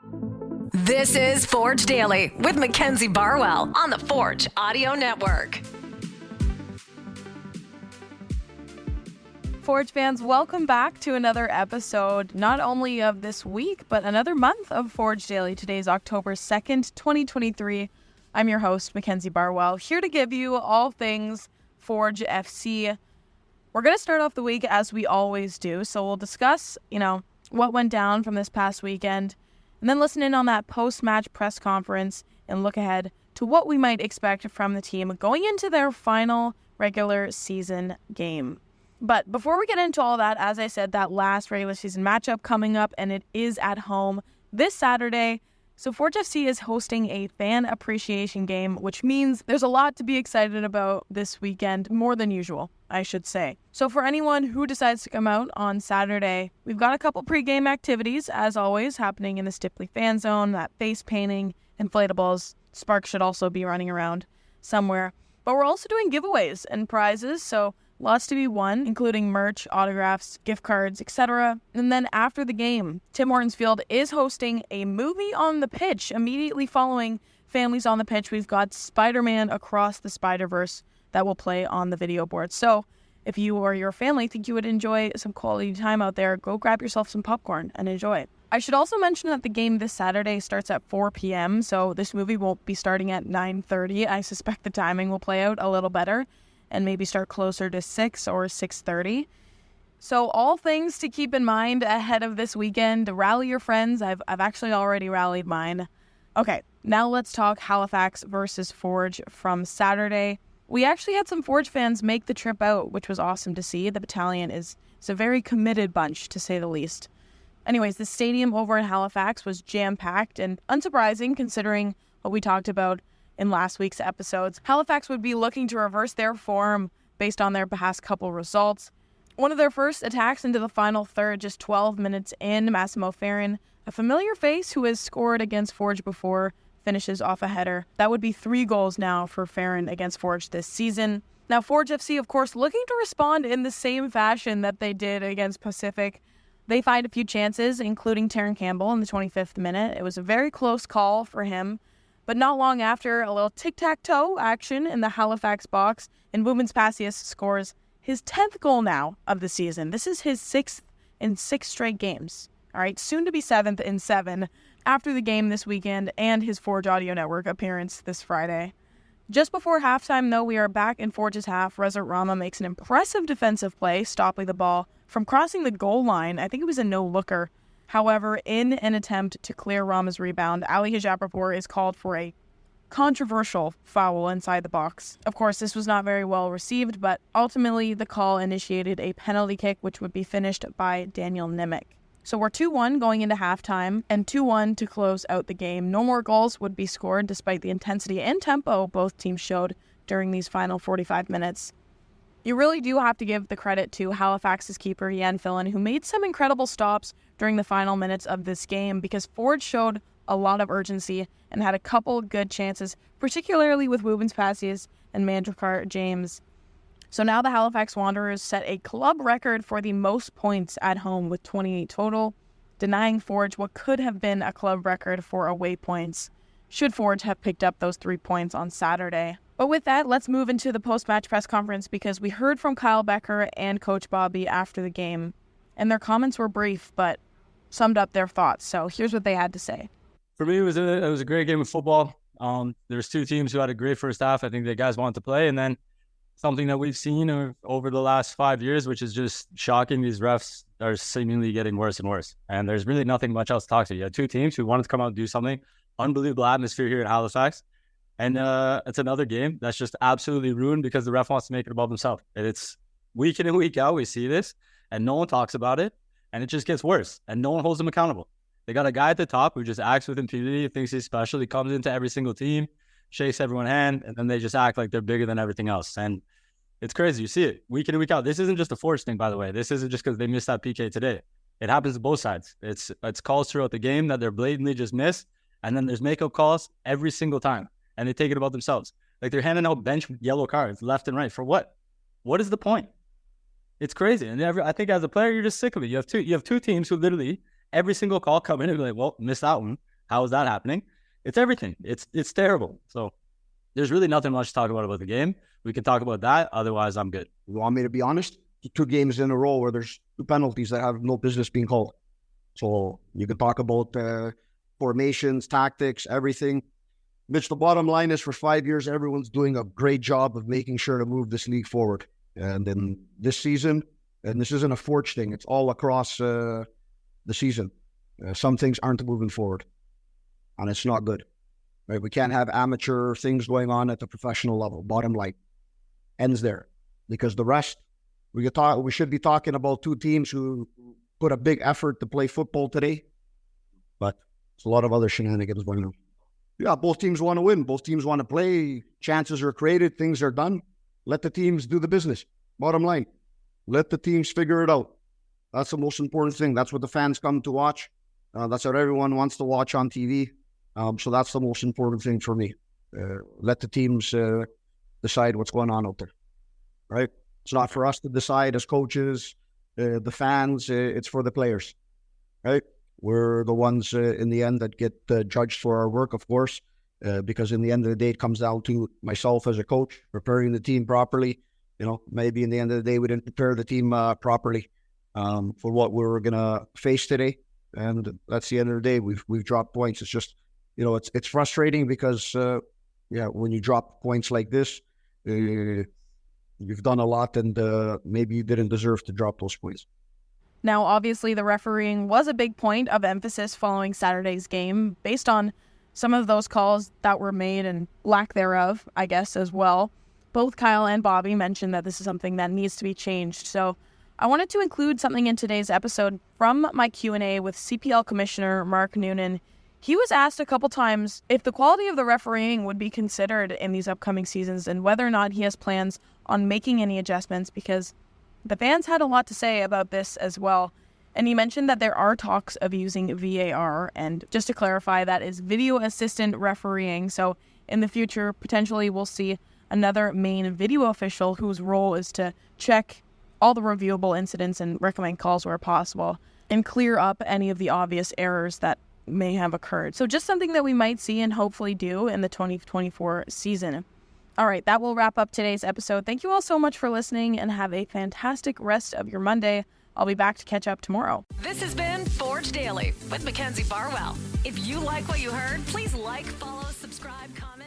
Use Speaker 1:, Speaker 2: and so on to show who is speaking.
Speaker 1: This is Forge Daily with Mackenzie Barwell on the Forge Audio Network.
Speaker 2: Forge fans, welcome back to another episode, not only of this week, but another month of Forge Daily. Today's October 2nd, 2023. I'm your host, Mackenzie Barwell, here to give you all things Forge FC. We're going to start off the week as we always do, so we'll discuss, what went down from this past weekend, and then listen in on that post-match press conference and look ahead to what we might expect from the team going into their final regular season game. But before we get into all that, as I said, that last regular season matchup coming up, and it is at home this Saturday. So Forge FC is hosting a fan appreciation game, which means there's a lot to be excited about this weekend, more than usual, I should say. So for anyone who decides to come out on Saturday, we've got a couple pregame activities, as always, happening in the Stipley fan zone, that face painting, inflatables. Sparks should also be running around somewhere. But we're also doing giveaways and prizes, so lots to be won, including merch, autographs, gift cards, etc. And then after the game, Tim Hortons Field is hosting a movie on the pitch. Immediately following Families on the Pitch, we've got Spider-Man Across the Spider-Verse that will play on the video board. So if you or your family think you would enjoy some quality time out there, go grab yourself some popcorn and enjoy. I should also mention that the game this Saturday starts at 4 p.m., so this movie won't be starting at 9:30. I suspect the timing will play out a little better and maybe start closer to 6 or 6:30. So all things to keep in mind ahead of this weekend. Rally your friends. I've actually already rallied mine. Okay, now let's talk Halifax versus Forge from Saturday. We actually had some Forge fans make the trip out, which was awesome to see. The battalion is a very committed bunch, to say the least. Anyways, the stadium over in Halifax was jam-packed, and unsurprising considering what we talked about in last week's episodes. Halifax would be looking to reverse their form based on their past couple results. One of their first attacks into the final third, just 12 minutes in, Massimo Ferrin, a familiar face who has scored against Forge before, finishes off a header. That would be 3 goals now for Ferrin against Forge this season. Now, Forge FC, of course, looking to respond in the same fashion that they did against Pacific. They find a few chances, including Taryn Campbell in the 25th minute. It was a very close call for him. But not long after, a little tic-tac-toe action in the Halifax box, and Women's Passius scores his 10th goal now of the season. This is his 6th in 6 straight games. All right, soon to be 7th in 7 after the game this weekend and his Forge Audio Network appearance this Friday. Just before halftime, though, we are back in Forge's half. Resort Rama makes an impressive defensive play, stopping the ball from crossing the goal line. I think it was a no-looker. However, in an attempt to clear Rama's rebound, Ali Hijaprapur is called for a controversial foul inside the box. Of course, this was not very well received, but ultimately the call initiated a penalty kick, which would be finished by Daniel Nimick. So we're 2-1 going into halftime and 2-1 to close out the game. No more goals would be scored despite the intensity and tempo both teams showed during these final 45 minutes. You really do have to give the credit to Halifax's keeper, Jan Fillen, who made some incredible stops during the final minutes of this game because Forge showed a lot of urgency and had a couple good chances, particularly with Women's Passius and Mandrakar James. So now the Halifax Wanderers set a club record for the most points at home with 28 total, denying Forge what could have been a club record for away points, should Forge have picked up those 3 points on Saturday. But with that, let's move into the post-match press conference because we heard from Kyle Bekker and Coach Bobby after the game, and their comments were brief but summed up their thoughts. So here's what they had to say.
Speaker 3: For me, it was a great game of football. There's 2 teams who had a great first half. I think the guys wanted to play, and then something that we've seen over the last 5 years, which is just shocking. These refs are seemingly getting worse and worse. And there's really nothing much else to talk to. You had 2 teams who wanted to come out and do something. Unbelievable atmosphere here in Halifax. And it's another game that's just absolutely ruined because the ref wants to make it above himself. And it's week in and week out, we see this, and no one talks about it. And it just gets worse. And no one holds him accountable. They got a guy at the top who just acts with impunity, thinks he's special. He comes into every single team, shakes everyone's hand, and then they just act like they're bigger than everything else. And it's crazy. You see it week in and week out. This isn't just a Forge thing, by the way. This isn't just because they missed that PK today. It happens to both sides. It's calls throughout the game that they're blatantly just missed, and then there's makeup calls every single time, and they take it about themselves. Like they're handing out bench yellow cards left and right. For what? What is the point? It's crazy. And I think as a player, you're just sick of it. You have two teams who literally every single call come in and be like, well, missed that one. How is that happening? It's everything. It's terrible. So there's really nothing much to talk about the game. We can talk about that. Otherwise, I'm good.
Speaker 4: You want me to be honest? 2 games in a row where there's 2 penalties that have no business being called. So you can talk about formations, tactics, everything. Mitch, the bottom line is for 5 years, everyone's doing a great job of making sure to move this league forward. And then this season, and this isn't a Forge thing, it's all across the season. Some things aren't moving forward, and it's not good. Right? We can't have amateur things going on at the professional level. Bottom line ends there, because the rest, we should be talking about 2 teams who put a big effort to play football today, but there's a lot of other shenanigans going on. Yeah, both teams want to win. Both teams want to play. Chances are created. Things are done. Let the teams do the business. Bottom line, let the teams figure it out. That's the most important thing. That's what the fans come to watch. That's what everyone wants to watch on TV. So that's the most important thing for me. Let the teams decide what's going on out there, right? It's not for us to decide as coaches, the fans. It's for the players, right? We're the ones in the end that get judged for our work, of course, because in the end of the day, it comes down to myself as a coach, preparing the team properly. You know, maybe in the end of the day, we didn't prepare the team properly for what we were going to face today. And that's the end of the day. We've dropped points. It's just, you know, it's frustrating because, when you drop points like this, you've done a lot and maybe you didn't deserve to drop those points.
Speaker 2: Now, obviously, the refereeing was a big point of emphasis following Saturday's game, based on some of those calls that were made and lack thereof, I guess, as well. Both Kyle and Bobby mentioned that this is something that needs to be changed. So I wanted to include something in today's episode from my Q&A with CPL Commissioner Mark Noonan. He was asked a couple times if the quality of the refereeing would be considered in these upcoming seasons and whether or not he has plans on making any adjustments, because the fans had a lot to say about this as well. And he mentioned that there are talks of using VAR, and just to clarify, that is video assistant refereeing. So in the future, potentially we'll see another main video official whose role is to check all the reviewable incidents and recommend calls where possible and clear up any of the obvious errors that may have occurred. So just something that we might see and hopefully do in the 2024 season. All right, that will wrap up today's episode. Thank you all so much for listening and have a fantastic rest of your Monday. I'll be back to catch up tomorrow.
Speaker 1: This has been Forge Daily with Mackenzie Barwell. If you like what you heard, please like, follow, subscribe, comment.